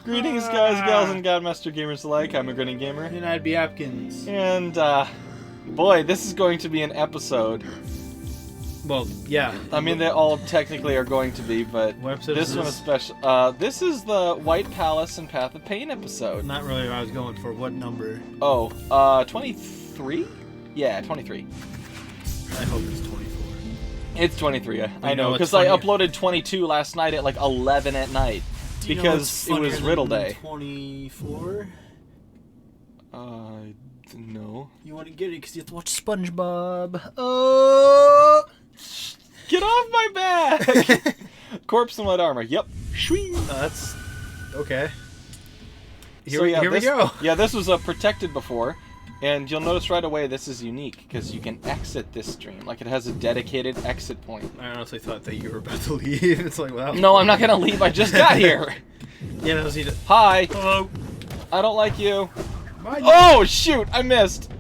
Greetings, guys, gals, and Godmaster gamers alike. I'm a grinning gamer. And I'd be Apkinz. And, boy, this is going to be an episode. Well, yeah. I mean, they all technically are going to be, but What episode this is one this? especially. This is the White Palace and Path of Pain episode. Not really what I was going for. What number? Oh, 23? Yeah, 23. I hope it's 24. It's 23, I know, what's because I funny? uploaded 22 last night at like 11 at night. Do you know Because what's it was funnier Riddle than Day. 24? No. You want to get it because you have to watch SpongeBob. Oh! Get off my back! Corpse in light armor. Yep. Shwing. That's okay. Here, So, yeah, here we this- go. Yeah, this was protected before, and you'll notice right away this is unique because you can exit this stream. Like it has a dedicated exit point. I honestly thought that you were about to leave. It's like, wow. No, I'm not gonna leave. I just got here. Yeah, that was you. Hi. Hello. I don't like you. Bye. Oh shoot! I missed.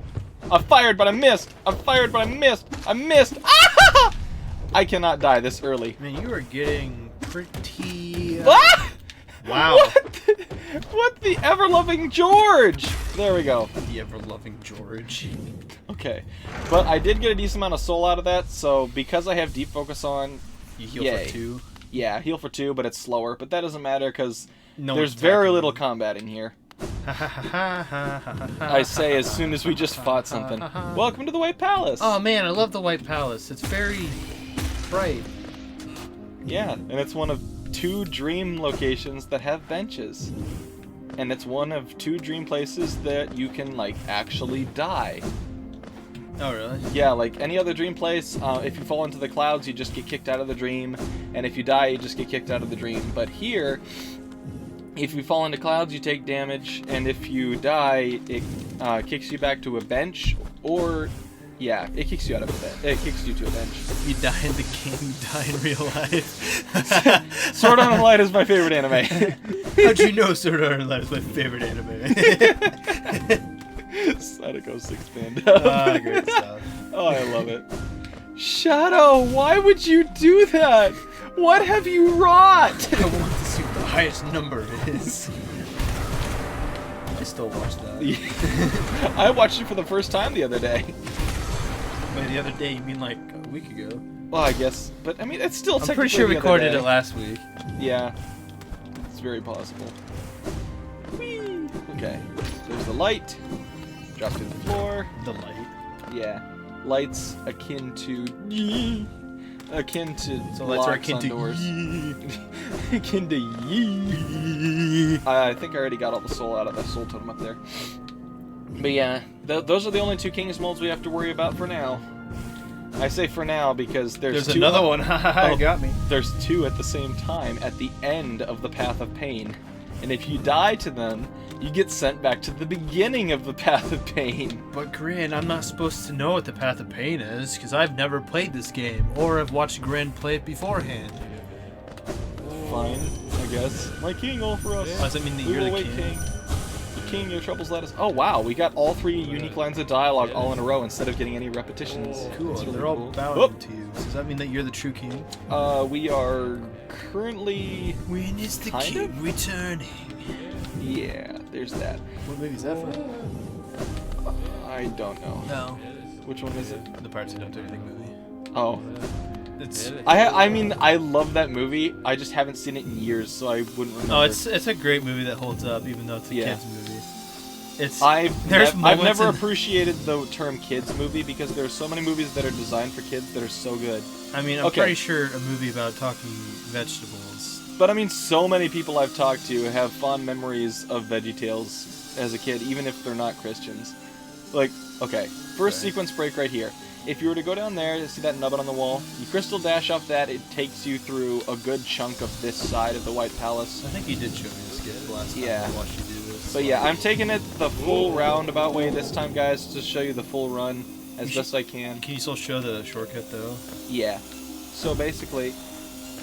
I fired, but I missed. I fired, but I missed. I missed. Ah! I cannot die this early. Man, you are getting pretty. Ah! Wow. What the ever-loving George? There we go. The ever-loving George. Okay, but I did get a decent amount of soul out of that, so because I have deep focus on, You heal Yay. for 2. yeah, heal for 2, but it's slower, but that doesn't matter because No there's one's very attacking little you. combating here. I I say as soon as we just fought something. Welcome to the White Palace! Oh man, I love the White Palace. It's very bright. Yeah, and it's one of 2 dream locations that have benches. And it's one of 2 dream places that you can, like, actually die. Oh really? Yeah, like any other dream place, if you fall into the clouds, you just get kicked out of the dream, and if you die, you just get kicked out of the dream. But here, if you fall into clouds, you take damage, and if you die, it kicks you back to a bench, or, yeah, it kicks you out of a bench. It kicks you to a bench. You die in the game, you die in real life. Sword Art Online is my favorite anime. How'd you know Sword Art Online is my favorite anime? Sadako 6 band. Ah, great stuff. Oh, I love it. Shadow, why would you do that? What have you wrought? I want to see what the highest number is. I still watch that. I watched it for the first time the other day. By the other day, you mean like a week ago? Well, I guess, but I mean, it's still I'm pretty technically sure we the other recorded day. it last week. Yeah, it's very possible. Whee! Okay, there's the light. Drop to the floor. The light. Yeah, lights akin to akin to So lights are locks akin on to doors. Akin to yee. I think I already got all the soul out of the soul totem up there. But yeah, those are the only 2 King's molds we have to worry about for now. I say for now because there's 2 another one. Oh. Got me. There's 2 at the same time at the end of the Path of Pain. And if you die to them, you get sent back to the beginning of the Path of Pain. But Grin, I'm not supposed to know what the Path of Pain is, because I've never played this game, or have watched Grin play it beforehand. Fine, I guess. My king all for us. Yeah. Does that mean that We you're will the wait, king? The king, your troubles let us. Oh wow, we got all 3 unique lines of dialogue all in a row instead of getting any repetitions. Cool, It's really they're all cool. bowing Whoop! to you. Does that mean that you're the true king? We are currently. When is the Kind king of? returning? Yeah, there's that. What movie is that from? I don't know. No. Which one is it? The Pirates Who Don't Do Anything movie. Oh. It's I mean, I love that movie. I just haven't seen it in years, so I wouldn't remember. Oh, it's a great movie that holds up, even though it's a Yeah. kids movie. It's I've there's never moments in- appreciated the term kids movie because there are so many movies that are designed for kids that are so good. I mean, I'm Okay. pretty sure a movie about talking vegetables. But I mean, so many people I've talked to have fond memories of VeggieTales as a kid, even if they're not Christians. Like, okay, first Okay. sequence break right here. If you were to go down there, you see that nubbin on the wall? You crystal dash off that, it takes you through a good chunk of this side of the White Palace. I think you did show me this skit last time Yeah. I watched you do this. But yeah, I'm taking it the full roundabout way this time, guys, to show you the full run as You best I can. Can you still show the shortcut though? Yeah. So basically,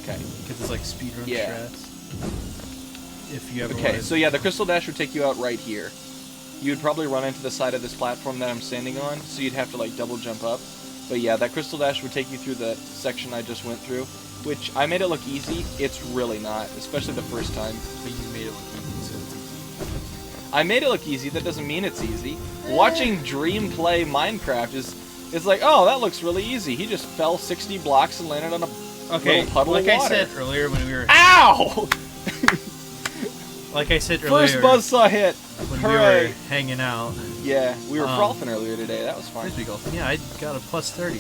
okay. Because it's like speedrun Yeah. strats. If you ever Okay, wanted- so yeah, the crystal dash would take you out right here. You would probably run into the side of this platform that I'm standing on, so you'd have to like double jump up. But yeah, that crystal dash would take you through the section I just went through. which I made it look easy. It's really not, especially the first time. But you made it look easy, so it's easy. I made it look easy. That doesn't mean it's easy. Watching Dream play Minecraft is like, oh, that looks really easy. He just fell 60 blocks and landed on a little puddle of water. I said earlier when we were... Ow! Like I said earlier... First buzzsaw hit! When Hooray! we were hanging out. Yeah, we were frothing earlier today. That was fun. Frisbee golf. Yeah, I got a plus 30.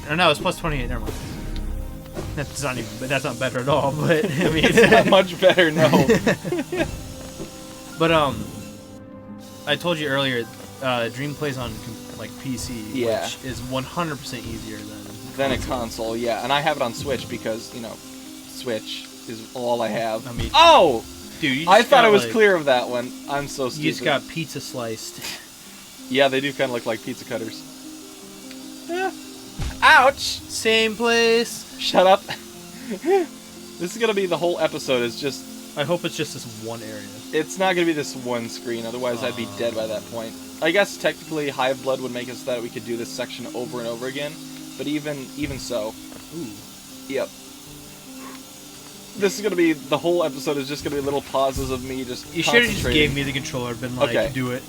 Oh, no, it's plus 28. Never mind. That's not even... But that's not better at all, but... I mean, it's not much better, no. But, I told you earlier, Dream plays on, like, PC, which is 100% easier than a console, yeah. And I have it on Switch because, you know, Switch is all I have. I mean... Oh! Dude, you just I thought got, it was like, clear of that one. I'm so stupid. You just got pizza sliced. Yeah, they do kind of look like pizza cutters. Ouch! Same place. Shut up. This is gonna be the whole episode. Is just... I hope it's just this one area. It's not gonna be this one screen, otherwise I'd be dead by that point. I guess technically Hive Blood would make it so that we could do this section over and over again, but even so. Ooh. Yep. This is gonna be, the whole episode is just gonna be little pauses of me just You should have just gave me the controller, been like, okay. Do it.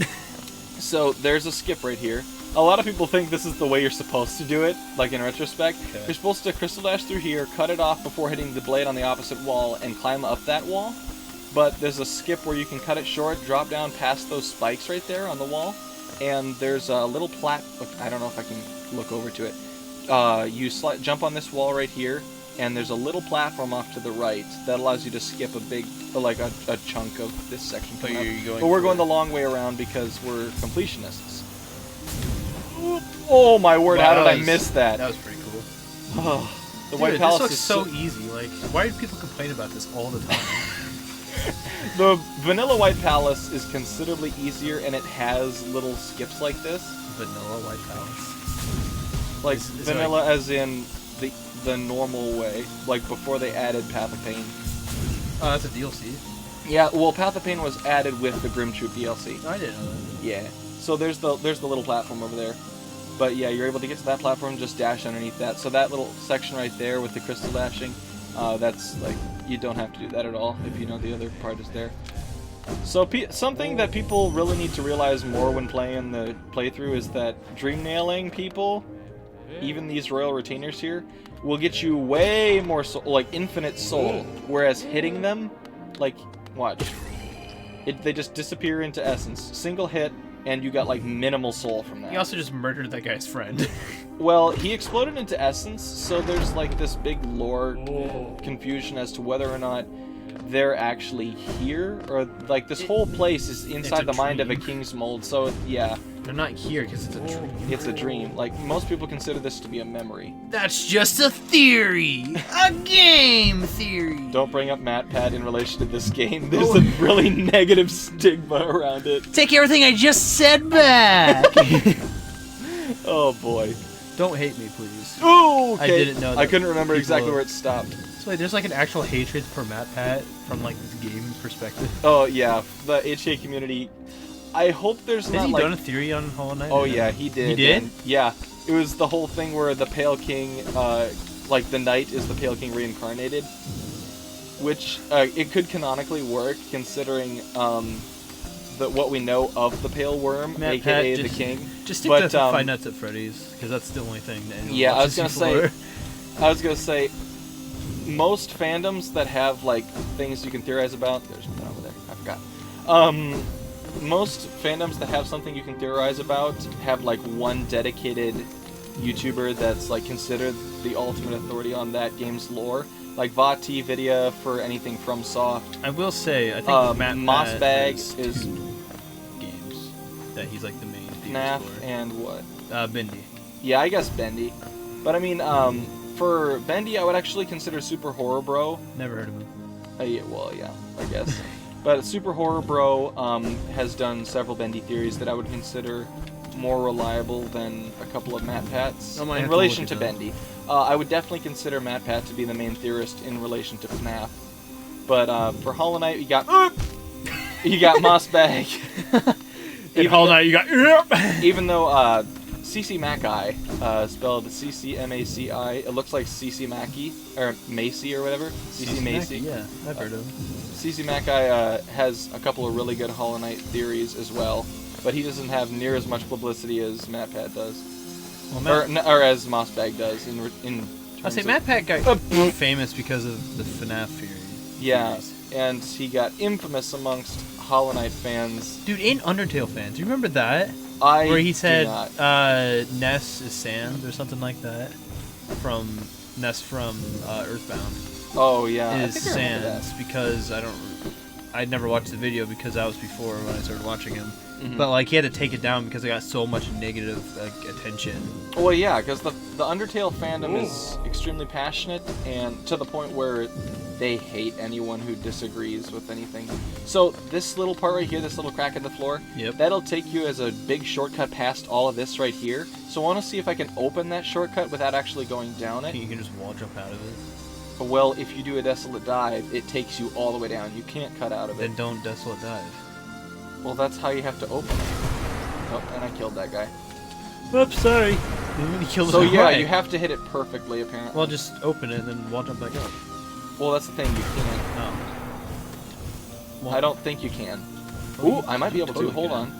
So, there's a skip right here. A lot of people think this is the way you're supposed to do it, like in retrospect. Okay. You're supposed to crystal dash through here, cut it off before hitting the blade on the opposite wall, and climb up that wall. But there's a skip where you can cut it short, drop down past those spikes right there on the wall, and there's a little I don't know if I can look over to it. You jump on this wall right here, and there's a little platform off to the right that allows you to skip a big, like a chunk of this section. But we're going the long way around because we're completionists. Oh my word! Wow, how did I miss that? That was pretty cool. Oh, the Dude, White Palace looks is so easy. Like, why do people complain about this all the time? The vanilla White Palace is considerably easier, and it has little skips like this. Vanilla White Palace. Like vanilla, as in the normal way, like before they added Path of Pain. Oh, that's a DLC. Yeah, well, Path of Pain was added with the Grim Troop DLC. I didn't know that. Yeah. So there's the little platform over there. But yeah, you're able to get to that platform, just dash underneath that. So that little section right there with the crystal dashing, that's like, you don't have to do that at all if you know the other part is there. So something that people really need to realize more when playing the playthrough is that dream nailing people, even these royal retainers here, will get you way more soul, like infinite soul, whereas hitting them, like, watch, they just disappear into essence. Single hit, and you got like minimal soul from that. He also just murdered that guy's friend. Well, he exploded into essence, so there's like this big lore confusion as to whether or not they're actually here, or like this whole place is inside the mind of a king's mold. So yeah, they're not here because it's a dream. It's a dream. Like most people consider this to be a memory. That's just a theory, a game theory. Don't bring up MatPat in relation to this game. There's a really negative stigma around it. Take everything I just said back. Oh boy. Don't hate me, please. Ooh, okay. I didn't know that. I couldn't remember exactly where it stopped. So wait, there's like an actual hatred for MatPat from like this game perspective. Oh yeah, the HK community. I hope there's not Has he like... done a theory on Hollow Knight? Oh yeah, he did. He did? And, yeah, it was the whole thing where the Pale King, like the knight is the Pale King reincarnated, which it could canonically work considering what we know of the Pale Worm, aka the King. Just stick to Five Nights at Freddy's, because that's the only thing that anyone yeah, I was gonna say, most fandoms that have like things you can theorize about. There's one over there. I forgot. Most fandoms that have something you can theorize about have like one dedicated YouTuber that's like considered the ultimate authority on that game's lore. Like Vati, Vidya for anything from Soft. I will say, I think Mossbag is games that he's like the main FNAF and what? Bendy. Yeah, I guess Bendy. But I mean, for Bendy, I would actually consider Super Horror Bro. Never heard of him. Yeah, well, yeah, I guess. But Super Horror Bro has done several Bendy theories that I would consider more reliable than a couple of MatPats in relation to Bendy. I would definitely consider MatPat to be the main theorist in relation to FNAF. But for Hollow Knight, you got Mossbag. In Hollow Knight, you got even though CC Mackey, spelled C-C-M-A-C-I. It looks like CC Mackey, or Macy or whatever. CC Macy. Yeah, I've heard of him. CC Mackey has a couple of really good Hollow Knight theories as well, but he doesn't have near as much publicity as MatPat does, or as Mossbag does. I say MatPat got famous because of the FNAF theory. Yeah, and he got infamous amongst Hollow Knight fans. Dude, in Undertale fans, do you remember that? Where he said Ness is sand or something like that from Ness from Earthbound. Oh yeah, is sand because I'd never watched the video because that was before when I started watching him. Mm-hmm. But like he had to take it down because it got so much negative attention. Well, yeah, because the Undertale fandom is extremely passionate and to the point where they hate anyone who disagrees with anything. So this little part right here, this little crack in the floor, that'll take you as a big shortcut past all of this right here. So I want to see if I can open that shortcut without actually going down it. You can just wall jump out of it. Well, if you do a desolate dive, it takes you all the way down. You can't cut out of it. Then don't desolate dive. Well, that's how you have to open it. Oh, and I killed that guy. Oops, sorry. So yeah, you have to hit it perfectly, apparently. Well, just open it and then wall jump back up. Well, that's the thing, you can't. Oh. Well, I don't think you can. Well, Ooh, I might be able totally to. Hold can. on.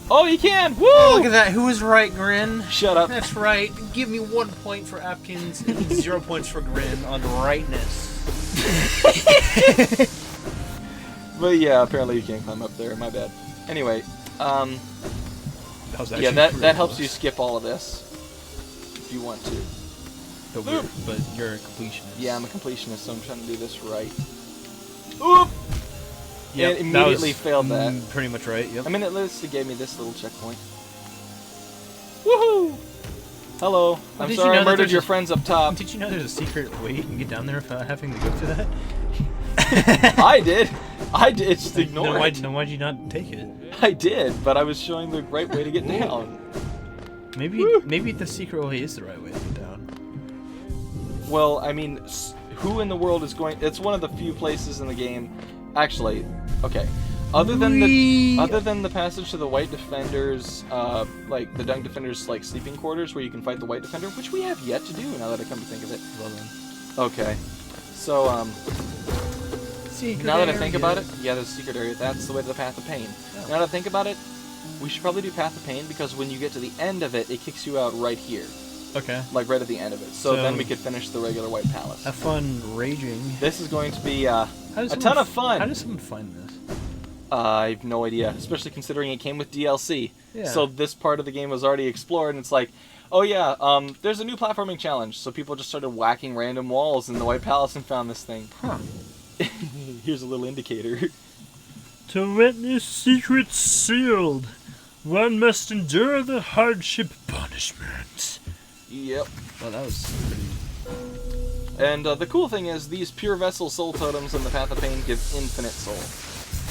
Oh, you can! Woo! Oh, look at that. Who was right, Grin? Shut up. That's right. Give me 1 point for Apkinz and 0 points for Grin on rightness. But yeah, apparently you can't climb up there. My bad. Anyway, yeah, that helps you skip all of this if you want to. But you're a completionist. Yeah, I'm a completionist, so I'm trying to do this right. Oop! Yeah, and immediately failed that. Pretty much right. Yep. I mean, at least it gave me this little checkpoint. Woohoo! Hello. I'm sorry I murdered your friends up top. Did you know there's a secret way you can get down there without having to go through that? I did. Just ignore it. Then why'd you not take it? I did, but I was showing the right way to get down. Maybe the secret way is the right way to get down. Well, I mean, who in the world is going? It's one of the few places in the game. Actually, okay. Other than the passage to the White Defenders, like the Dung Defenders, like sleeping quarters where you can fight the White Defender, which we have yet to do. Now that I come to think of it. Well then. Okay. So Secret now that I area. think about it, yeah, there's a secret area. That's the way to the Path of Pain. Oh. Now that I think about it, we should probably do Path of Pain because when you get to the end of it, it kicks you out right here. Okay. Like right at the end of it. So then we could finish the regular White Palace. Have fun raging. This is going to be a ton of fun. How does someone find this? I have no idea, especially considering it came with DLC. Yeah. So this part of the game was already explored, and it's like, oh yeah, there's a new platforming challenge. So people just started whacking random walls in the White Palace and found this thing. Huh. Here's a little indicator. To witness secrets sealed, one must endure the hardship punishment. Yep. Well, that was pretty... And the cool thing is, these Pure Vessel Soul Totems in the Path of Pain give infinite soul.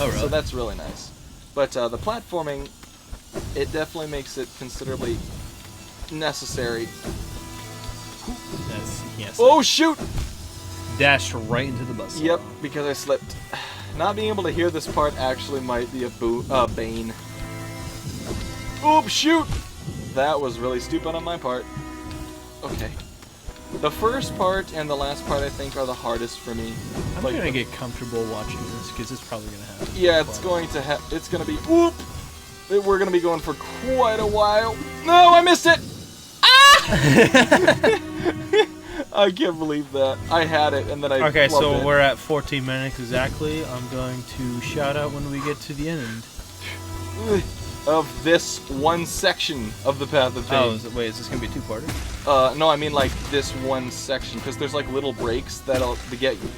Oh, really? So that's really nice. But the platforming, it definitely makes it considerably necessary. Yes. Oh, shoot! Dashed right into the bus. Yep, because I slipped. Not being able to hear this part actually might be a bane. Oop, shoot! That was really stupid on my part. Okay. The first part and the last part, I think, are the hardest for me. I'm gonna get comfortable watching this because it's probably gonna happen. Yeah, it's going to be. Whoop! We're gonna be going for quite a while. No, I missed it! Ah! I can't believe that. I had it and then I. Okay, so we're at 14 minutes exactly. I'm going to shout out when we get to the end of this one section of the Path of Pain. Oh, wait, is this gonna be a two-parter? No, I mean like this one section, because there's like little breaks that'll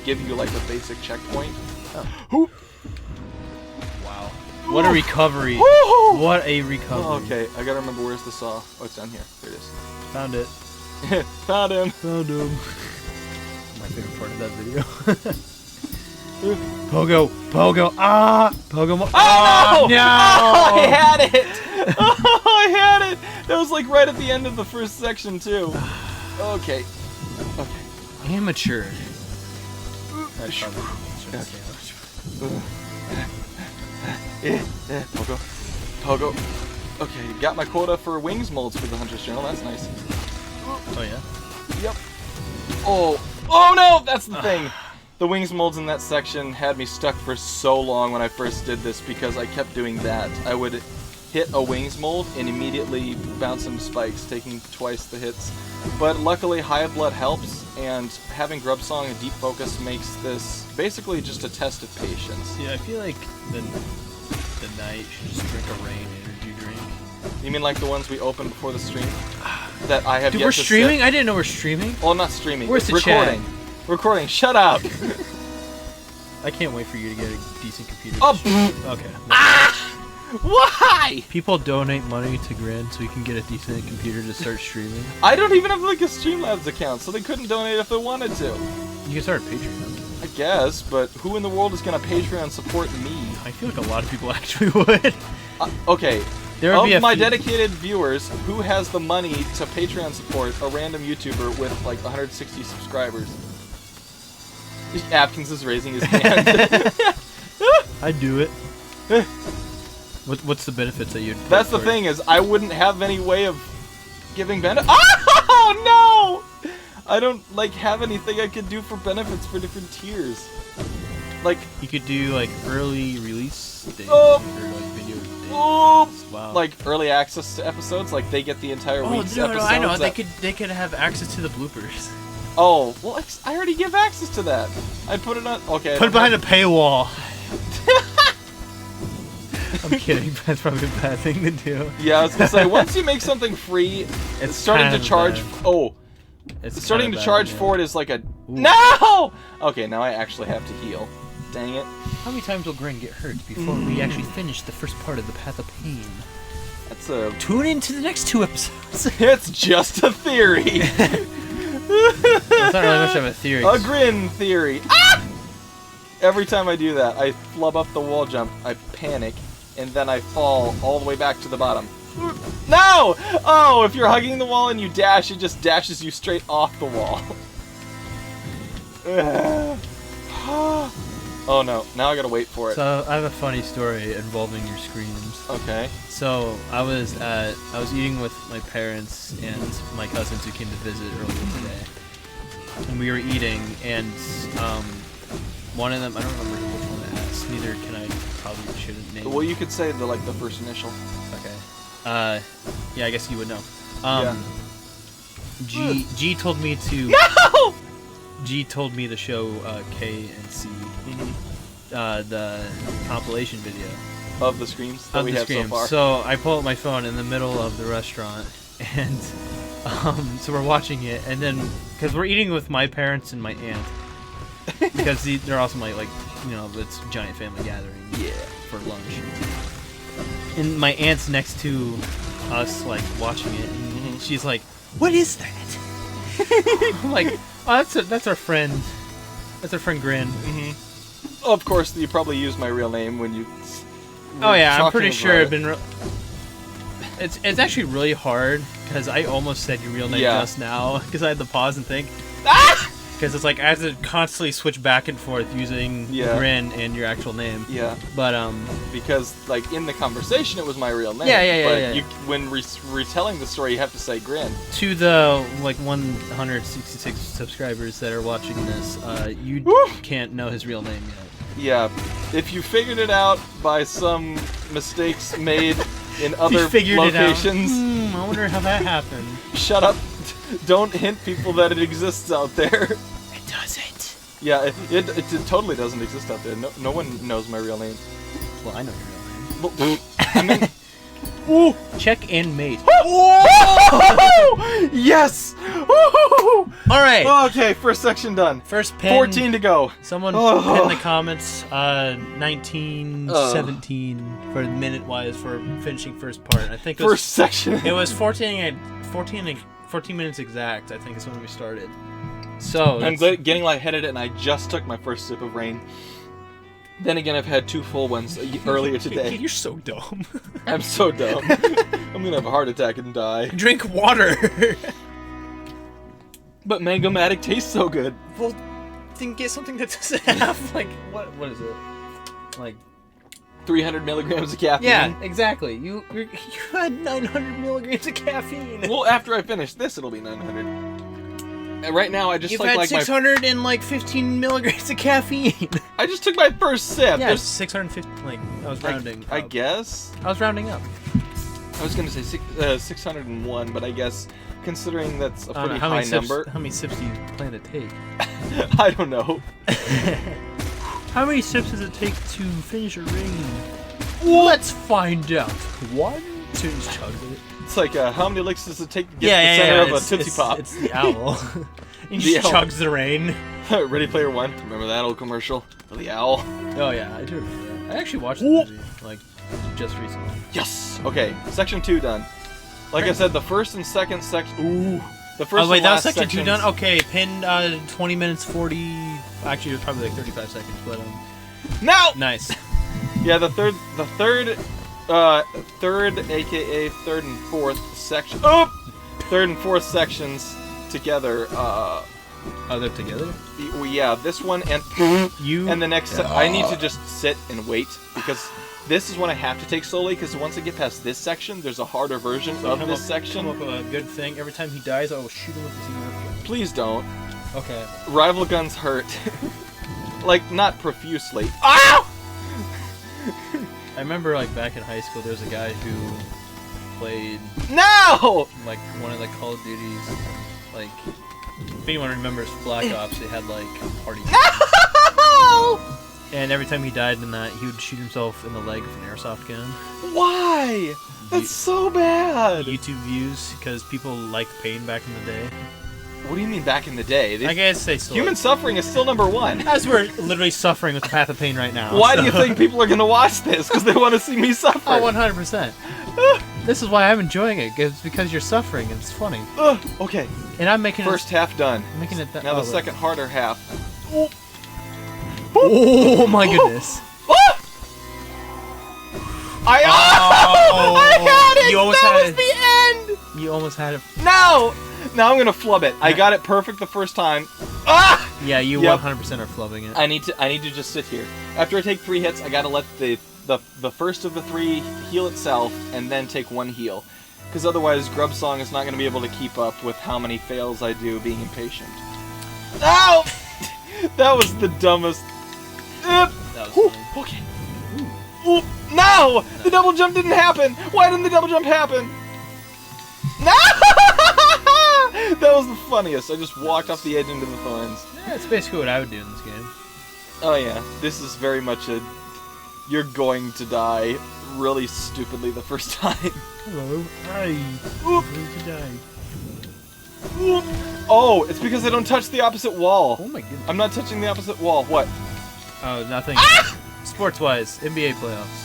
give you like a basic checkpoint. Oh. Wow. What a recovery. What a recovery. Oh, okay, I gotta remember where's the saw. Oh, it's down here. There it is. Found it. Found him. Found him. My favorite part of that video. Pogo! Pogo! Ah! Pogo! Oh, no! No! Oh, I had it! Oh, I had it! That was like right at the end of the first section, too. Okay. Okay. Amateur. Pogo. Pogo. Okay, got my quota for wings molds for the Hunter's Journal. That's nice. Oh yeah. Yep. Oh no! That's the thing. The wings molds in that section had me stuck for so long when I first did this because I kept doing that. I would hit a wings mold and immediately bounce into spikes, taking twice the hits. But luckily, high blood helps, and having Grub Song and Deep Focus makes this basically just a test of patience. Yeah, I feel like the night should just drink a rain energy drink. You mean like the ones we opened before the stream? That I have Dude, yet we're to streaming? sit? I didn't know we're streaming. Well, not streaming. Where's the recording. chat? Recording. Shut up. I can't wait for you to get a decent computer. Oh, Okay. why? People donate money to Grin so he can get a decent computer to start streaming. I don't even have like a Streamlabs account, so they couldn't donate if they wanted to. You can start a Patreon. I guess, but who in the world is gonna Patreon support me? I feel like a lot of people actually would. Okay. There would be Of a my few- dedicated viewers, who has the money to Patreon support a random YouTuber with like 160 subscribers? Apkinz is raising his hand. I'd do it. What's the benefits that you'd... That's the thing is, I wouldn't have any way of giving benefits. Oh no! I don't like have anything I could do for benefits for different tiers. Like, You could do like early release days Oh. or like video days. oh, Wow. like early access to episodes. Like they get the entire oh week's no, episodes. I know. that- They could have access to the bloopers. Oh, well, I already give access to that. I put it on. Okay. Put it behind a paywall. I'm kidding. That's probably a bad thing to do. Yeah, I was gonna say once you make something free, it's starting kind to of charge. bad. Oh, It's starting kinda to bad, charge yeah. for it is like a no. Okay, now I actually have to heal. Dang it. How many times will Grin get hurt before we actually finish the first part of the Path of Pain? That's a. Tune in to the next 2 episodes. It's just a theory. It's not really much of a theory. A grin theory. Ah! Every time I do that, I flub up the wall jump, I panic, and then I fall all the way back to the bottom. No! Oh, if you're hugging the wall and you dash, it just dashes you straight off the wall. Oh no, now I gotta wait for it. So I have a funny story involving your screams. Okay. So I was eating with my parents and my cousins who came to visit earlier today, and we were eating, and one of them, I don't remember which one it asked. Neither can I. Probably shouldn't name. Well, you could say the first initial. Okay. Yeah, I guess you would know. Yeah. G told me to. No! G told me to show K and C the compilation video Of the screams that of we the have screams. so far. So I pull up my phone in the middle of the restaurant, and so we're watching it, and then because we're eating with my parents and my aunt, because they're also my it's a giant family gathering. Yeah. For lunch. And my aunt's next to us, like watching it, and she's like, "What is that?" I'm like, "Oh, that's our friend. That's our friend Grin." Of course, you probably used my real name when you. Oh yeah, I'm talking pretty sure about it'd been. It's actually really hard because I almost said your real name Yeah. just now because I had to pause and think. Ah! Because it's like I have to constantly switch back and forth using Grin and your actual name. Yeah. But Because like in the conversation, it was my real name. Yeah. But you, when retelling the story, you have to say Grin. to the 166 subscribers that are watching this, you Woo! can't know his real name yet. Yeah. If you figured it out by some mistakes made in He other figured locations, it out. I wonder how that happened. shut up. Don't hint people that it exists out there. It doesn't. Yeah, it totally doesn't exist out there. No one knows my real name. Well, I know your real name. I mean, ooh. Check and mate. Yes! All right. Okay, first section done. First pin. 14 to go. Someone Oh. pin in the comments 1917 for minute-wise for finishing first part. I think it was, First section. it was 14 minutes exact, I think is when we started. So I'm that's- getting lightheaded and I just took my first sip of rain. Then again, I've had 2 full ones earlier today. You're so dumb. I'm so dumb. I'm gonna have a heart attack and die. Drink water. But Mango-Matic tastes so good. Well, then get something that doesn't have what is it? Like 300 milligrams of caffeine. Yeah, exactly. You had 900 milligrams of caffeine. Well, after I finish this, it'll be 900. And right now, I just You've like had my 615 milligrams of caffeine. I just took my first sip. Yeah, There's- 650. Like I was rounding. I up. guess. I was rounding up. I was gonna say 601, but I guess considering that's a pretty how high many number, Sips, how many sips do you plan to take? I don't know. How many sips does it take to finish a ring? Let's find out. 1, 2, chug it. It's like how many licks does it take to get to the center of a Tootsie Pop? It's the owl. He The just owl. chugs the rain. Ready Player One. Remember that old commercial? The owl. Oh yeah, I do remember that. I actually watched the movie like just recently. Yes. Okay. Section 2 done. Like I said, the first and second section. Ooh. The first. Oh wait, and that last was section 2 sections- done. Okay, pin 20 minutes 40. Actually, it was probably like 35 seconds, but No. nice. Yeah, the third, aka third and fourth section. Oh, third and fourth sections together. Oh, they're together. Yeah, this one and You and the next. I need to just sit and wait because this is when I have to take slowly. Because once I get past this section, there's a harder version of this section. Come up with a good thing. Every time he dies, I will shoot him with this Nerf gun. Please don't. Okay. Rival guns hurt. Like not profusely. Ow! I remember like back in high school, there was a guy who played No! like one of the Call of Duties. Like, if anyone remembers Black Ops, they had like party. No! And every time he died in that, he would shoot himself in the leg with an airsoft gun. Why? That's so bad. YouTube views, because people liked pain back in the day. What do you mean back in the day? I guess they still. Human suffering is still number one. As we're literally suffering with the path of pain right now. Why so- do you think people are going to watch this? Because they want to see me suffer. Oh, 100%. This is why I'm enjoying it. It's because you're suffering and it's funny. Okay. And I'm making First half done. it. Making it that. Now the second harder half. Oh my goodness. I had it! You almost that had was it. the end! You almost had it. No! Now I'm going to flub it. I got it perfect the first time. Ah! Yeah, you Yep. 100% are flubbing it. I need to just sit here. After I take 3 hits, I gotta let the first of the 3 heal itself, and then take 1 heal. Because otherwise, Grub Song is not gonna be able to keep up with how many fails I do being impatient. Ow! That was the dumbest. That was Ooh, funny. okay. Ooh, no! The double jump didn't happen! Why didn't the double jump happen? No! That was the funniest. I just walked off the edge into the thorns. Yeah, it's basically what I would do in this game. Oh yeah, this is very much a you're going to die really stupidly the first time. Hello. Hi. Oop, Going to die. oop. Oh, it's because I don't touch the opposite wall. Oh my goodness. I'm not touching the opposite wall. What? Oh, nothing. Ah! Sports-wise, NBA playoffs.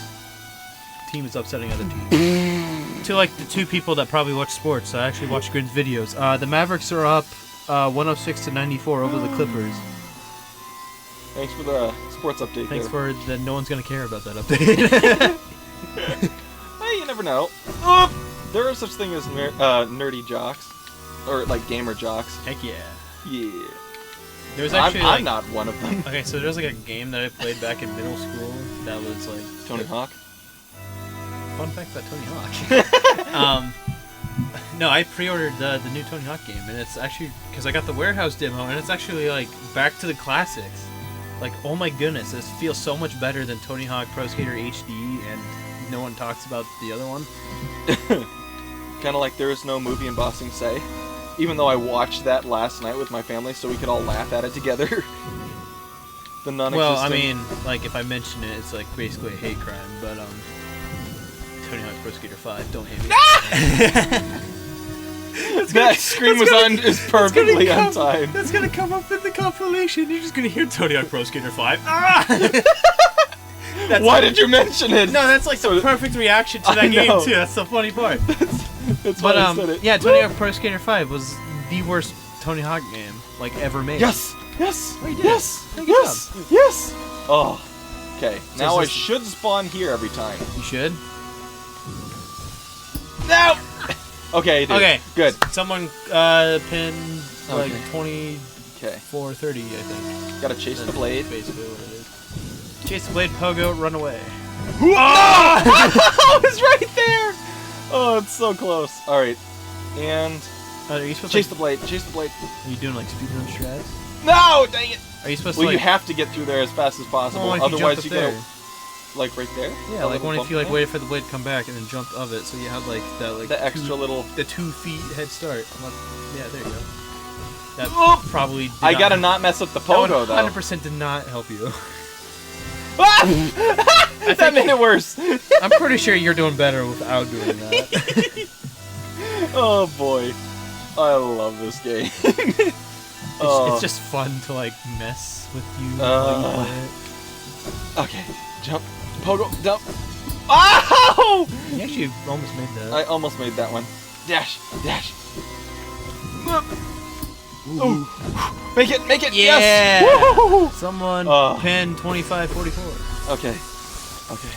Team is upsetting other teams. To like the 2 people that probably watch sports, I actually watch Grin's videos. The Mavericks are up 106-94 over the Clippers. Thanks for the sports update Thanks there. for that. No one's gonna care about that update. Hey, you never know. Oop. There are such thing as nerdy jocks. Or like gamer jocks. Heck yeah. Yeah. There's actually like, I'm not one of them. okay, so there's like a game that I played back in middle school that was like Tony Hawk. Fun fact about Tony Hawk. No, I pre-ordered the new Tony Hawk game, and it's actually because I got the warehouse demo, and it's actually like back to the classics. Like, oh my goodness, this feels so much better than Tony Hawk Pro Skater HD, and no one talks about the other one. Kind of like There Is No Movie in Bossing Say. Even though I watched that last night with my family so we could all laugh at it together. The non-existent. Well, I mean, like if I mention it, it's like basically a hate crime, but Tony Hawk Pro Skater 5, don't hate me. That scream is perfectly on time. That's gonna come up in the compilation. You're just gonna hear Tony Hawk Pro Skater 5. Ah! Why did you mention it? No, that's like the perfect reaction to I that game know. too. That's the funny part. That's why But I said it. yeah, Tony Hawk Pro Skater 5 was the worst Tony Hawk game like ever made. Yes! Yes! Oh, you did. Yes! Good Yes! Yes! Oh. Okay, So now I is this- should spawn here every time. You should. No! Okay, dude. Okay. Good. Someone pin like Okay. 24:30, Okay. I think. Gotta chase the blade. Basically what it is. Chase the blade, pogo, run away. I was right there! Oh, it's so close. Alright. And Are you supposed chase to, the blade, chase the blade. Are you doing like speedrun strats? No! Dang it! Are you supposed Well, to you like... have to get through there as fast as possible. Well, Otherwise, you you jump go up like right there. Yeah, A like little what if bump you like there? waited for the blade to come back and then jumped of it, so you had like that like The extra little. the 2 feet head start. Yeah, there you go. That Oh! probably. Did I gotta not mess up the pogo though. 100% did not help you. That made it worse. I'm pretty sure you're doing better without doing that. Oh boy, I love this game. It's just fun to like mess with you while you play it. Okay, jump, pogo, dump. Oh! You actually almost made that. I almost made that one. Dash, dash. Ooh. Make it, Yeah! yes! Woo! Someone pin 2544. Okay, okay.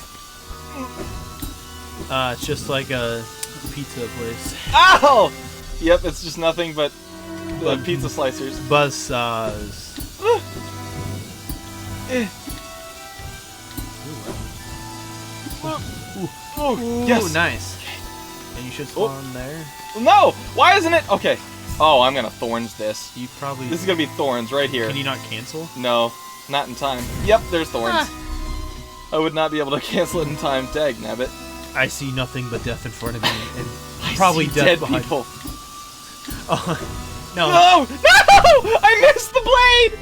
It's just like a pizza place. Ow! Yep, it's just nothing but pizza slicers. Buzzsaws. Oh, Ooh, yes! nice. And you should spawn there. No! Why isn't it? Okay. Oh, I'm gonna thorns this. You probably. This is gonna be thorns right here. Can you not cancel? No, not in time. Yep, there's thorns. I would not be able to cancel it in time. Dag nabbit. I see nothing but death in front of me, and I probably see death dead behind. people. Oh, no. No! No! I missed the blade!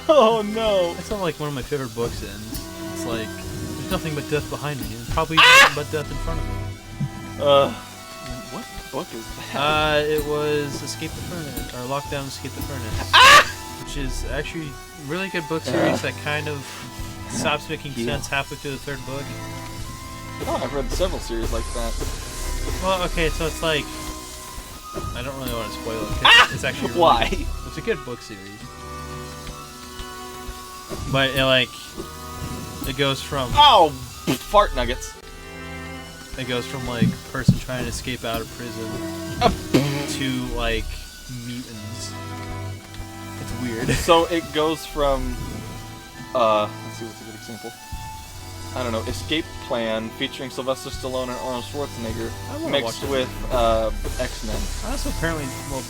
Oh no. That's not like one of my favorite books ends. It's like, there's nothing but death behind me, and probably nothing but death in front of me. What book is that? It was Escape the Furnace, or Lockdown Escape the Furnace. Which is actually a really good book series that kind of stops making sense halfway through the third book. Oh, I've read several series like that. Well, okay, so it's like, I don't really want to spoil it, 'cause it's actually really, Why? it's a good book series. But it goes from Oh! Fart nuggets. It goes from like person trying to escape out of prison to like mutants. It's weird. So it goes from, let's see what's a good example. I don't know, Escape Plan featuring Sylvester Stallone and Arnold Schwarzenegger mixed with X-Men. Also, apparently, well,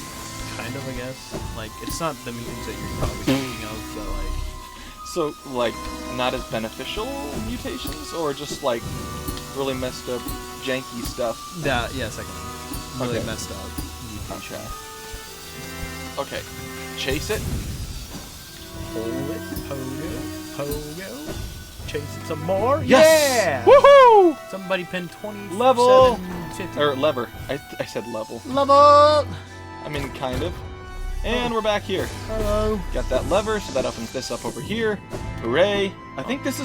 kind of, I guess. Like, it's not the mutants that you're probably thinking of, but like. So, like, not as beneficial mutations, or just like really messed up, janky stuff? Yeah, second one. Really messed up mutation. Okay. Chase it. Hold it, pogo. Chase it some more. Yes! Yeah! Woohoo! Somebody pinned 20. Level! 50. Or lever. I said level. Level! I mean, kind of. And we're back here. Hello. Got that lever, so that opens this up over here. Hooray! I think this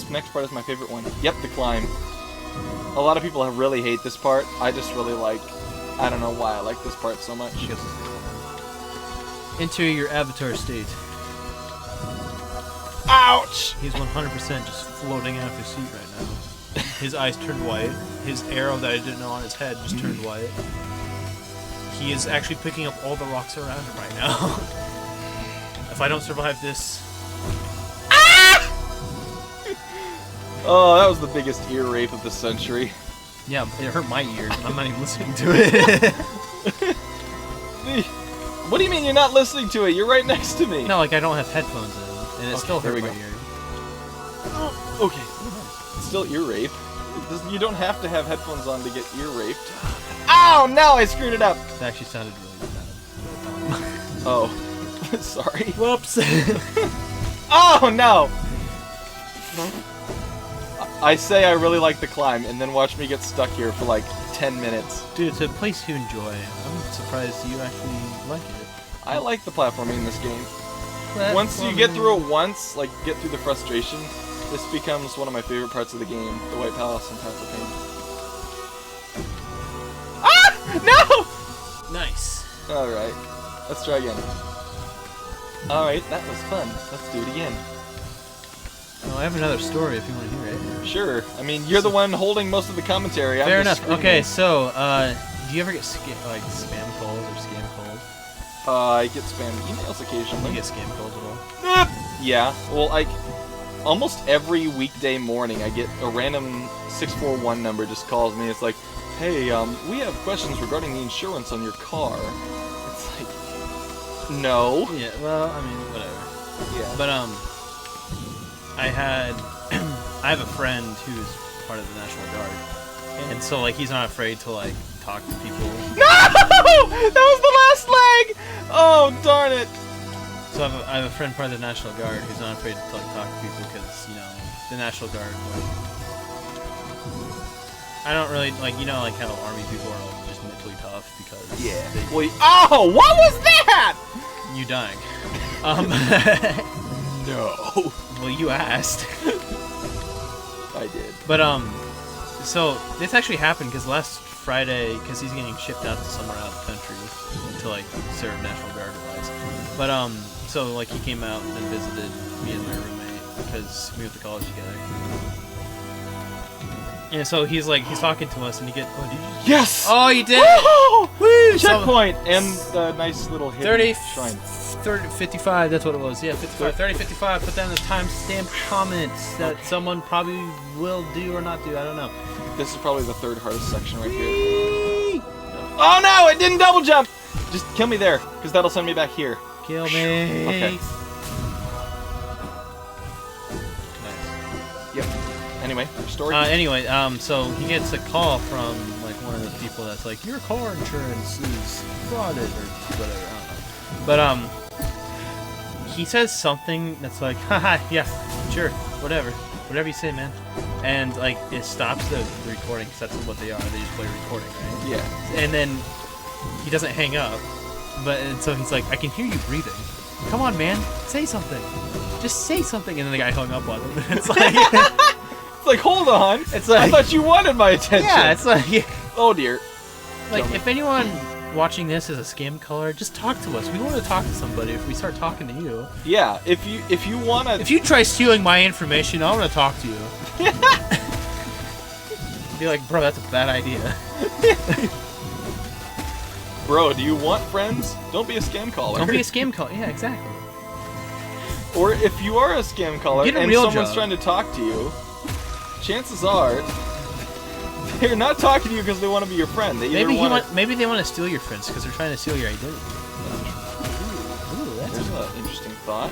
next part is my favorite one. Yep, the climb. A lot of people really hate this part. I just really like. I don't know why I like this part so much. Enter your avatar state. Ouch! He's 100% just floating out of his seat right now. His eyes turned white. His arrow that I didn't know on his head just turned white. He is actually picking up all the rocks around him right now. If I don't survive this... Oh, that was the biggest ear rape of the century. Yeah, it hurt my ears, and I'm not even listening to it. What do you mean you're not listening to it? You're right next to me. No, like I don't have headphones in, and it still hurt my ears. Oh, okay. It's still ear rape. You don't have to have headphones on to get ear raped. Ow! No, I screwed it up. It actually sounded really bad. Oh, sorry. Whoops. Oh no! I say I really like the climb, and then watch me get stuck here for like 10 minutes. Dude, it's a place you enjoy. I'm surprised you actually like it. I like the platforming in this game. Once you get through it once, like get through the frustration, this becomes one of my favorite parts of the game, the White Palace and Path of Pain. Ah! No! Nice. Alright, let's try again. Alright, that was fun. Let's do it again. Well, I have another story if you want to hear it. Sure. I mean, you're the one holding most of the commentary. Fair enough. Okay, so, do you ever get spam calls or scam calls? I get spam emails occasionally. You get scam calls at all? Yeah. Well, almost every weekday morning, I get a random 641 number just calls me. It's like, hey, we have questions regarding the insurance on your car. It's like, no. Yeah, well, I mean, whatever. Yeah. But, I have a friend who's part of the National Guard. And so, like, he's not afraid to, like, talk to people. No! That was the last leg! Oh, darn it. So I have a friend part of the National Guard who's not afraid to, like, talk to people because, you know, the National Guard, like... I don't really, like, you know, like, how Army people are, like, just mentally tough because... Yeah. Oh, what was that?! You dying. No. Well, you asked. I did. But, so, this actually happened because last Friday, because he's getting shipped out to somewhere out of the country to, like, serve National Guard advice. But, so, like, he came out and visited me and my roommate because we went to college together. And so he's talking to us and he gets, oh, did you? Yes! Oh, you did! Woo! Checkpoint! And the nice little hidden shrine. 55, that's what it was. Yeah, 55. 30, 55. Put that in the timestamp comments that someone probably will do or not do. I don't know. This is probably the third hardest section right here. Oh no! It didn't double jump! Just kill me there, because that'll send me back here. Kill me. Okay. Nice. Yep. Anyway, story. So he gets a call from like one of the people that's like, your car insurance is frauded or whatever. I don't know. But he says something that's like, haha, yeah, sure, whatever you say, man. And like it stops the recording because that's what they are. They just play a recording, right? Yeah. And then he doesn't hang up. And so he's like, I can hear you breathing. Come on, man, say something. Just say something. And then the guy hung up on him. It's like. It's like, hold on. It's like, I thought you wanted my attention. Yeah, it's like, oh dear. Like if anyone watching this is a scam caller, just talk to us. We want to talk to somebody if we start talking to you. Yeah, if you wanna. If you try stealing my information, I want to talk to you. Be like, bro, that's a bad idea. Bro, do you want friends? Don't be a scam caller. Don't be a scam caller. Yeah, exactly. Or if you are a scam caller Get a and real someone's job. trying to talk to you, chances are they're not talking to you because they want to be your friend. They Maybe they want to steal your friends because they're trying to steal your identity. Ooh, that's an interesting thought.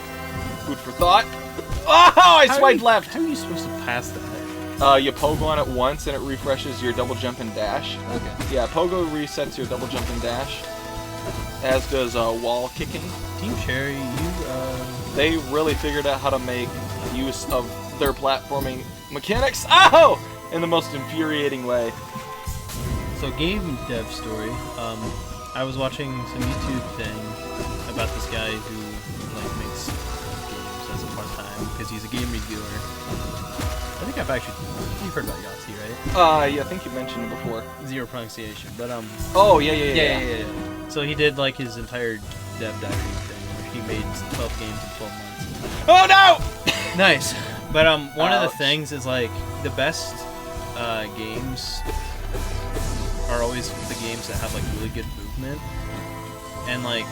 Food for thought. Oh, I swiped left. How are you supposed to pass that? You pogo on it once and it refreshes your double jump and dash. Okay. Yeah, pogo resets your double jump and dash, as does wall kicking. Team Cherry, They really figured out how to make use of their platforming mechanics. Oh! In the most infuriating way. So game dev story. I was watching some YouTube thing about this guy who like makes games as a part-time because he's a game reviewer. I think you've heard about Yahtzee, right? Yeah, I think you mentioned it before. Zero pronunciation, but Oh yeah. So he did like his entire dev diary thing where he made 12 games in 12 months. Oh no! Nice. But one of the Ouch. things is like the best games are always the games that have like really good movement, and like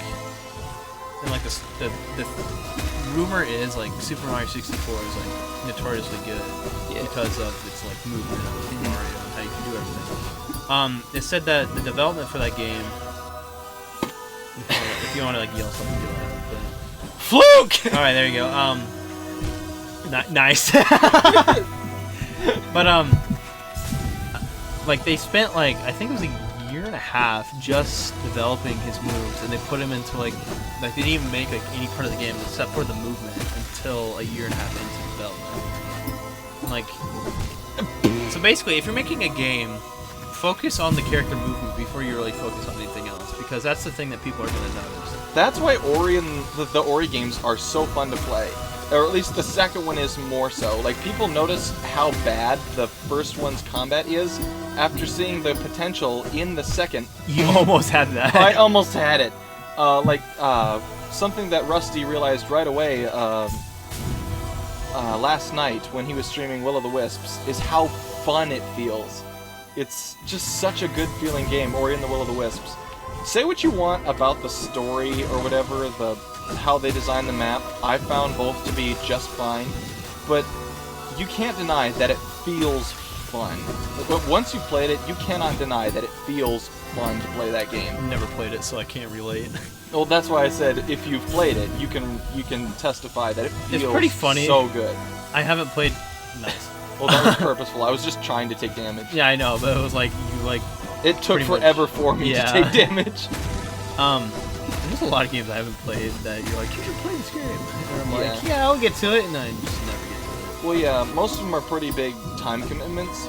the rumor is like Super Mario 64 is like notoriously good because of its like movement of Mario and how you can do everything. It said that the development for that game, if you want to like yell something, do it. Fluke! All right, there you go. Nice. But like they spent like I think it was a year and a half just developing his moves, and they put him into like they didn't even make like any part of the game except for the movement until a year and a half into development. Like, so basically, if you're making a game, focus on the character movement before you really focus on anything else, because that's the thing that people are going to notice. That's why Ori and the Ori games are so fun to play. Or at least the second one is more so. Like, people notice how bad the first one's combat is after seeing the potential in the second. You almost had that. I almost had it. Something that Rusty realized right away last night when he was streaming Will-O-the-Wisps is how fun it feels. It's just such a good feeling game, Ori and the Will-O-the-Wisps. Say what you want about the story or whatever, how they designed the map. I found both to be just fine. but you can't deny that it feels fun. But once you've played it, you cannot deny that it feels fun to play that game. Never played it, so I can't relate. Well, that's why I said if you've played it, you can testify that it feels pretty funny. so good. I haven't played. Nice. Well, that was purposeful. I was just trying to take damage. Yeah, I know, but it was like you like. It took pretty much- forever for me to take damage. There's a lot of games I haven't played that you're like, you should play this game. And I'm like, Yeah. yeah, I'll get to it, and I just never get to it. Well, yeah, most of them are pretty big time commitments.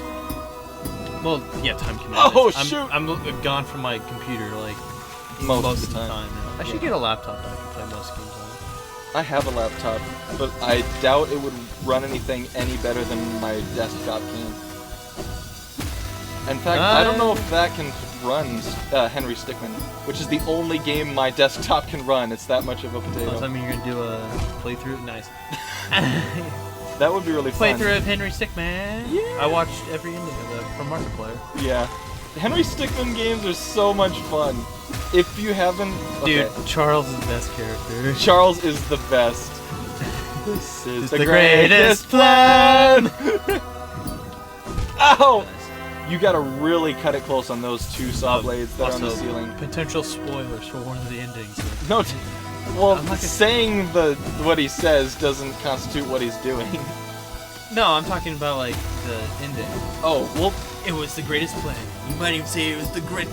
Well, yeah, time commitment. Oh, shoot! I'm gone from my computer like Most of the time. now. I should get a laptop that I can play most games on. I have a laptop, but I doubt it would run anything any better than my desktop can. In fact, I don't know if that can run Henry Stickmin, which is the only game my desktop can run. It's that much of a potato. Does that mean you're gonna do a playthrough? Nice. That would be really fun. Playthrough of Henry Stickmin. Yeah. I watched every ending of that from Markiplier. Yeah. Henry Stickmin games are so much fun. If you haven't... Dude, okay. Charles is the best character. Charles is the best. This is the greatest plan! Ow! You gotta really cut it close on those two Sawblades that are on the Also, ceiling. Potential spoilers for one of the endings. No, well, I'm not gonna- saying what he says doesn't constitute what he's doing. No, I'm talking about like the ending. Oh, well, It was the greatest plan. You might even say it was the great.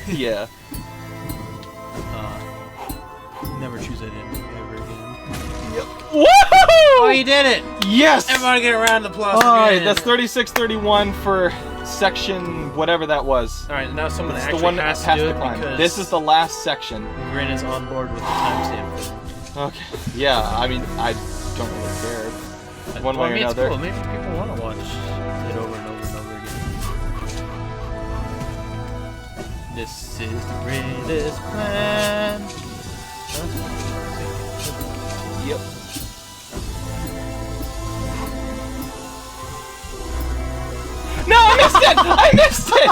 yeah. Never choose that ending ever again. Woohoo! Oh, you did it! Yes! Everybody get a round of applause. Alright, that's 36-31 for section whatever that was. Alright, now someone It's actually the one has that has to do to it climb. because This is the last section. Grin is on board with the timestamp thing. Okay. Yeah, I mean, I don't really care. One way or It's another. cool. Maybe people want to watch it over and over and over again. This is the greatest plan. Yep. No, I missed it! I missed it!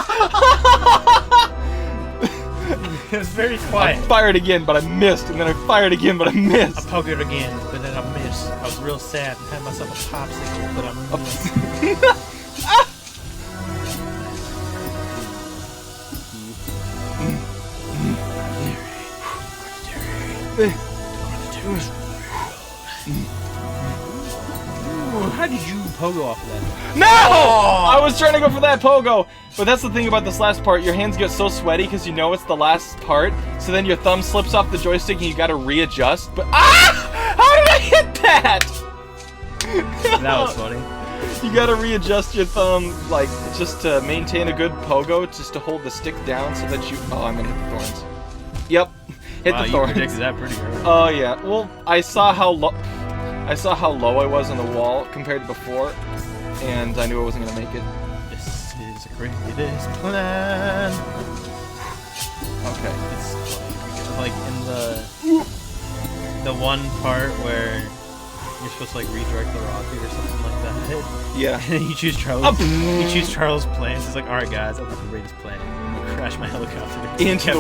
It was very I quiet. fired again, but I missed, and then I fired again, but I I missed. poked it again, but then I missed. I was real sad and had myself a popsicle, but I missed. How did you pogo off of that? No! I was trying to go for that pogo, but that's the thing about this last part. Your hands get so sweaty because you know it's the last part, so then your thumb slips off the joystick and you gotta readjust. But how did I hit that? That was funny. You gotta readjust your thumb, like, just to maintain a good pogo, just to hold the stick down so that you... Oh, I'm gonna hit the thorns. Yep, hit Wow, the you thorns. predicted that pretty early. Oh, yeah. Well, I saw how low I was on the wall compared to before, and I knew I wasn't gonna make it. This is the greatest plan. Okay. It's funny, like in the one part where you're supposed to like redirect the rocket or something like that. Yeah. And you choose Charles. You choose Charles' plans. It's like, all right, guys, I'll do the greatest plan. I'm gonna crash my helicopter Into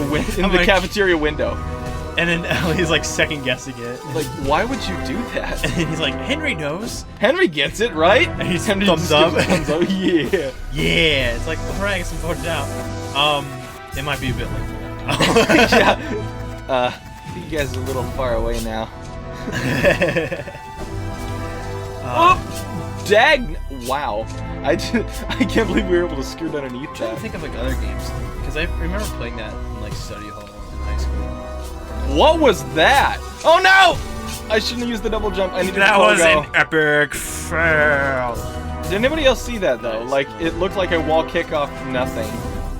the cafeteria window. And then Ellie's like second guessing it. Like, why would you do that? And he's like, Henry knows. Henry gets it, right? And he's Henry thumbs just up. gives a thumbs up. Yeah. Yeah. It's like, all right, I guess I'm voted out. It might be a bit late for that. Yeah. You guys are a little far away now. Oh, dag! Wow. I can't believe we were able to skirt underneath I'm trying that. to think of like other games because I remember playing that in like study hall in high school. What was that? Oh no! I shouldn't have used the double jump. I needed That to was go. an epic fail. Did anybody else see that though? Nice. Like, it looked like a wall kick off nothing.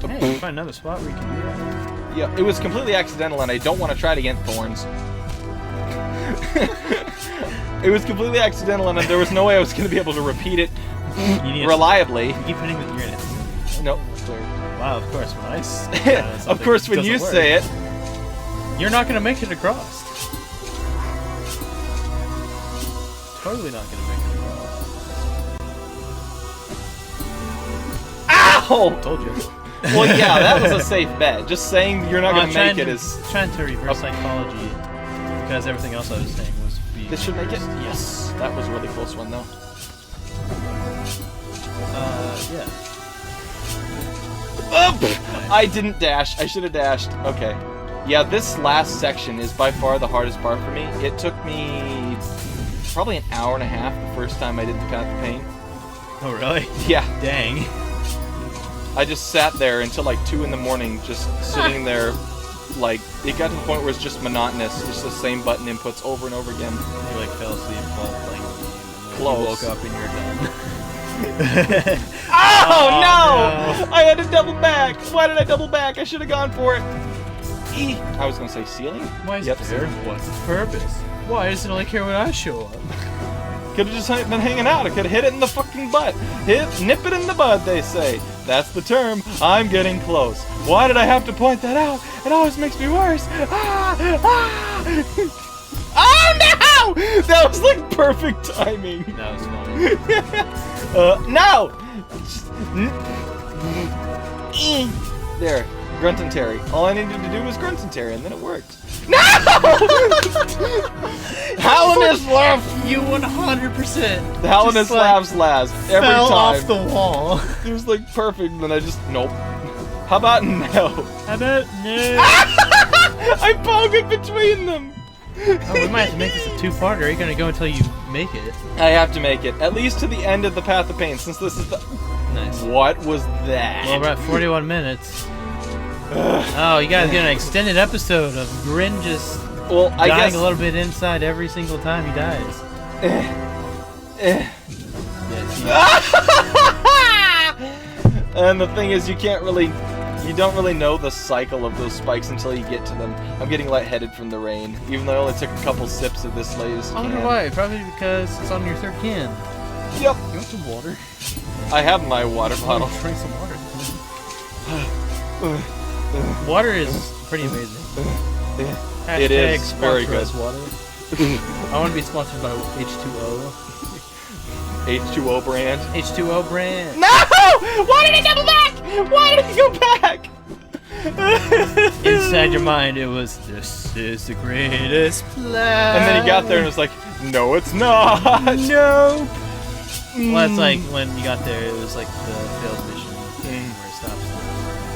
Hey, find another spot where you can do that. Yeah, it was completely accidental, and I don't want to try it again, Thorns. It was completely accidental, and there was no way I was going to be able to repeat it You need reliably. To keep hitting with your hands. No, clear. Wow, of course. When I Of course, when you say it. you're not gonna make it across. Totally not gonna make it across. Ow! Told you. Well, yeah, that was a safe bet. Just saying you're not going to make it is... trying to reverse psychology because everything else I was saying was being This should make it. Yes, that was a really close one though. Yeah. Oh, I didn't dash. I should have dashed. Okay. Yeah, this last section is by far the hardest part for me. It took me probably an hour and a half the first time I did the Path of Pain. Oh, really? Yeah. Dang. I just sat there until like 2 in the morning, just sitting there. Like, it got to the point where it's just monotonous. Just the same button inputs over and over again. You like fell asleep while playing the game. And then Close. You woke up and you're done. Oh, no! I had to double back! Why did I double back? I should have gone for it. I was gonna say ceiling? Why is Yep, there? ceiling. What's its purpose? Why does it only care when I show up? Could have just been hanging out. I could have hit it in the fucking butt. Nip it in the bud, they say. That's the term. I'm getting close. Why did I have to point that out? It always makes me worse. Ah! Ah! Oh no! That was like perfect timing. That was funny. No! There. Grunt and Terry. All I needed to do was Grunt and Terry, and then it worked. No! Howliness laugh. You 100%. Howliness laughs last every fell time. off the wall. It was like perfect, and then I just nope. How about no? How about no? I pogoed between them. Oh, we might have to make this a two-parter. Are you gonna go until you make it? I have to make it at least to the end of the Path of Pain, since this is the. Nice. What was that? Well, we're at 41 minutes. Oh, you guys get an extended episode of Grin just I dying guess a little bit inside every single time he dies. And the thing is, you don't really know the cycle of those spikes until you get to them. I'm getting lightheaded from the rain, even though I only took a couple sips of this latest I wonder can. why. Probably because it's on your third can. Yep. You want some water? I have my water bottle. Drink some water. Water is pretty amazing. It is very sponsor us, good. Water. I want to be sponsored by H2O. H2O brand. H2O brand. No! Why did I double back? Why did I go back? Inside your mind, it was, this is the greatest plan. And then he got there and was like, no, it's not. No. Well, it's like when you got there, it was like the failed mission thing where it stops.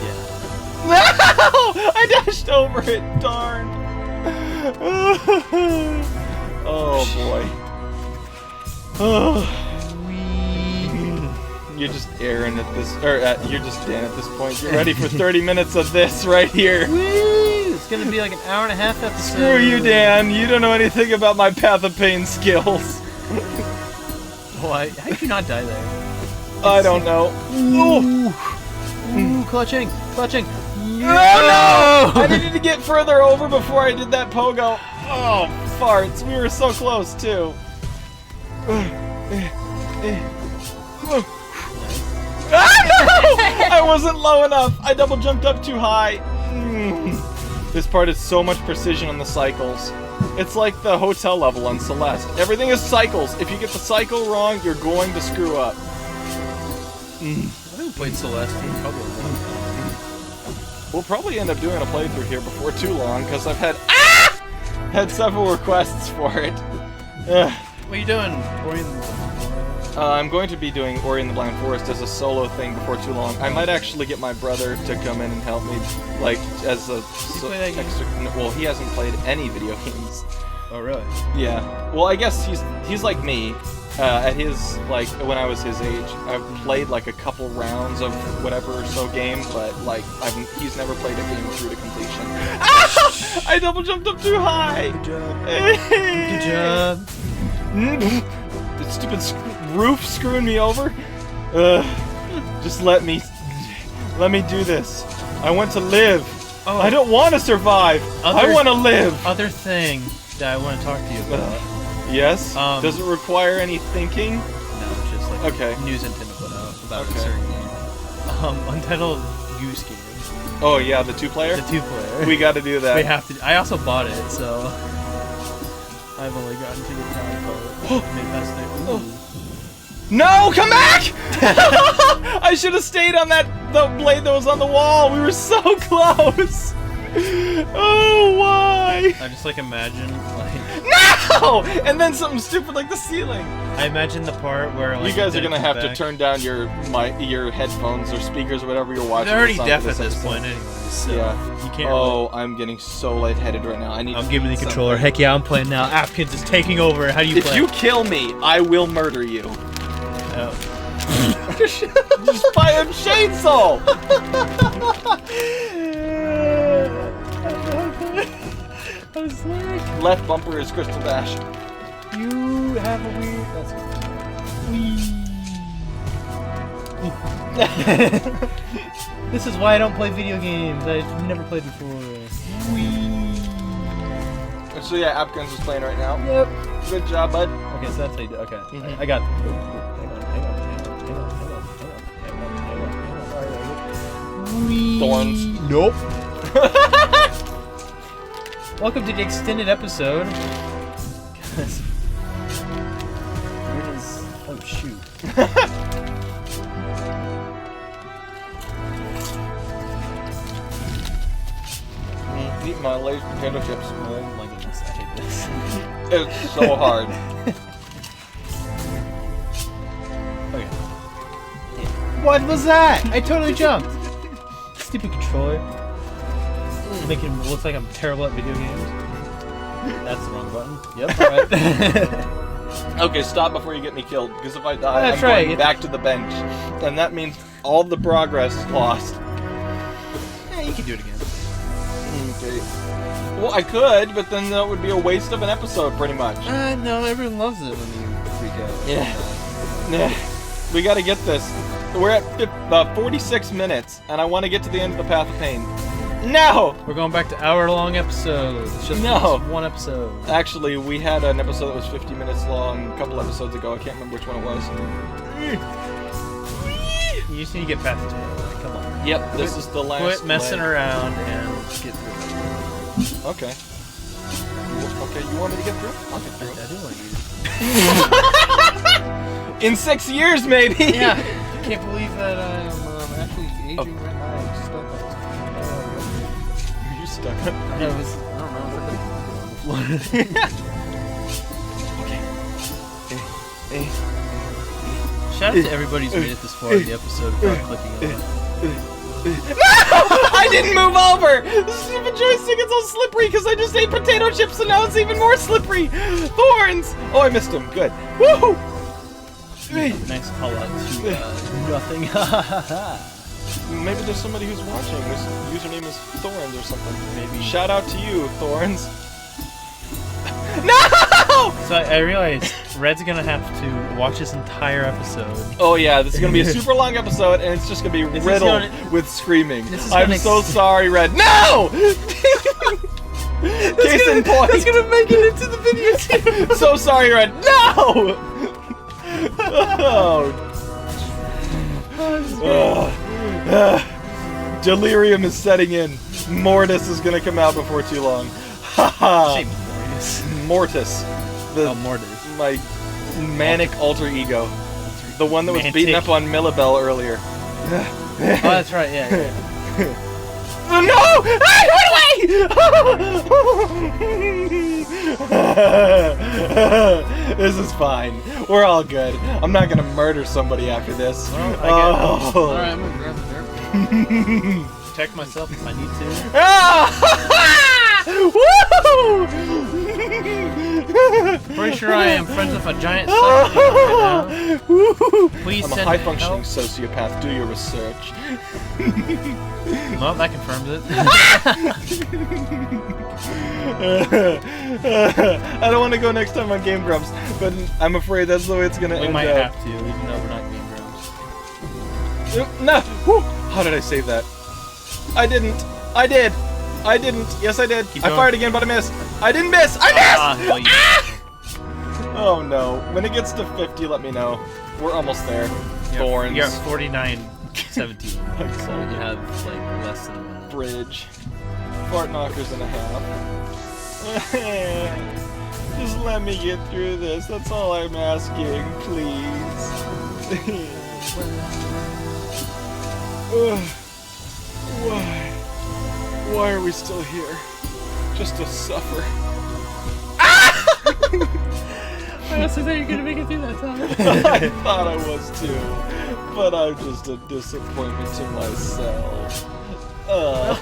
Yeah. No! I dashed over it. Darn. Oh boy. Oh. You're just Aaron at this, or you're just Dan at this point. You're ready for 30 minutes of this right here. Woo! It's gonna be like an hour and a half episode. Screw you, Dan. You don't know anything about my Path of Pain skills. Why? How did you not die there? I don't know. Ooh, clutching. Oh no! I needed to get further over before I did that pogo. Oh, farts. We were so close, too. Ah, no! I wasn't low enough. I double jumped up too high. This part is so much precision on the cycles. It's like the hotel level on Celeste. Everything is cycles. If you get the cycle wrong, you're going to screw up. I haven't played Celeste in probably a long time. We'll probably end up doing a playthrough here before too long, because I've had several requests for it. What are you doing? I'm going to be doing Ori and the Blind Forest as a solo thing before too long. I might actually get my brother to come in and help me, like, as a play that game? extra. Well, he hasn't played any video games. Oh, really? Yeah. Well, I guess he's like me. At his, like, when I was his age, I've played like a couple rounds of whatever so game, but like he's never played a game through to completion. Ah! I double jumped up too high. Good job. The stupid roof screwing me over. Just let me do this. I want to live. Oh. I don't want to survive. I want to live. Other thing that I want to talk to you about. Yes? Does it require any thinking? No, it's just like news Nintendo put out about a certain game. Untitled Goose Game. Oh yeah, the 2-player? The 2-player. We gotta do that. We have to. I also bought it, so I've only gotten to the time part. Maybe that's the. No, come back! I should have stayed on the blade that was on the wall. We were so close. Oh, why? I just like imagine like. No! No! And then something stupid like the ceiling. I imagine the part where like, You guys are gonna have to back. turn down your headphones or speakers or whatever you're watching. They're already this on deaf for at this episode. point, anyways. So Yeah. you can't. Oh, I'm getting so lightheaded right now. I need. I'm to giving the eat controller. something. Heck yeah, I'm playing now. Apkinz is taking over. How do you If play? you kill me, I will murder you. Oh. Just buy a chainsaw. I'm sorry. Left bumper is crystal dash. You have a weird. That's This is why I don't play video games. I've never played before. So yeah, Apkinz is playing right now. Yep. Good job, bud. Okay, so that's how you do. Okay, Mhm. I got. Thorns. Nope. Welcome to the extended episode. Guys, where is? Oh shoot. Eat my Lay's potato chips. Oh my goodness, I hate this. It's so hard. Okay. What was that? I totally jumped. Stupid controller. Making it look like I'm terrible at video games. That's the wrong button. Yep. Alright. Okay, stop before you get me killed, because if I die, That's I'm right. going back to the bench. And that means all the progress is lost. Yeah, you can do it again. Okay. Well, I could, but then that would be a waste of an episode, pretty much. No, everyone loves it when you freak out. Yeah. We gotta get this. We're at 46 minutes, and I want to get to the end of the Path of Pain. No! We're going back to hour-long episodes. It's just No. one episode. Actually, we had an episode that was 50 minutes long a couple episodes ago. I can't remember which one it was. You just need to get past this one. Come on. Yep, this is the last. Quit messing leg. around and get through it. Okay. Okay, you want me to get through? I'll get through. I do want you In 6 years, maybe. to. Yeah. I can't believe that I'm actually aging right now. I'm stuck Are you stuck? I don't know. Shout out to everybody who's made it this far in the episode without clicking on it. I didn't move over! The stupid joystick is all slippery because I just ate potato chips and now it's even more slippery! Thorns! Oh, I missed him. Good. Woohoo! Nice call out to nothing. Maybe there's somebody who's watching whose username is Thorns or something. Maybe. Shout out to you, Thorns. No! So I realized Red's gonna have to watch this entire episode. Oh yeah, this is gonna be a super long episode, and it's just gonna be This is riddled gonna- with screaming. this is I'm gonna so sorry, Red. No! Case in point. That's gonna make it into the video too. So sorry, Red. No! Oh. Delirium is setting in. Mortis is gonna come out before too long. Haha. Shame Mortis. Mortis. Oh, Mortis. My manic alter ego. The one that was Mantic. beating up on Millibel earlier. Oh, that's right. Yeah. Oh, no! Hey, this is fine. We're all good. I'm not gonna murder somebody after this. Well, I get it. Alright, I'm gonna grab the dirt. Protect myself if I need to. Woo! Pretty sure I am friends with a giant sucker right now. Please I'm a send high-functioning help. sociopath. Do your research. Well, that confirms it. I don't want to go next time on Game Grumps, but I'm afraid that's the way it's gonna We end might up. have to, even though we're not Game Grumps. No! Whew. How did I save that? I didn't. I did. I didn't. Yes, I did. Keep I going. fired again, but I missed. I didn't miss. I missed! Well, you- Oh no. When it gets to 50, let me know. We're almost there. Thorns. You're at 49.17. So you have like less than a minute. Bridge. Fart knockers and a half. Just let me get through this. That's all I'm asking, please. Why? Why are we still here? Just to suffer. Ah! I honestly thought you were gonna make it through that time. I thought I was too, but I'm just a disappointment to myself.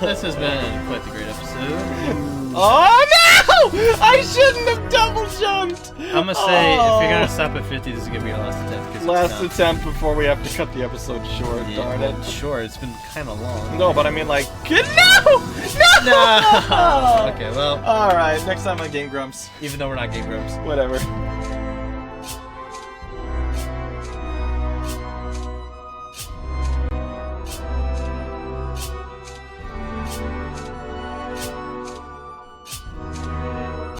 This has been quite the great episode. Oh no! I shouldn't have double jumped! I'm gonna say, if you're gonna stop at 50, this is gonna be your last attempt. 'cause Last attempt before we have to cut the episode short, Yeah, darn well, it. sure, it's been kind of long. No, but I mean like, no! No! Okay, well, Alright, next time on Game Grumps. even though we're not Game Grumps. Whatever.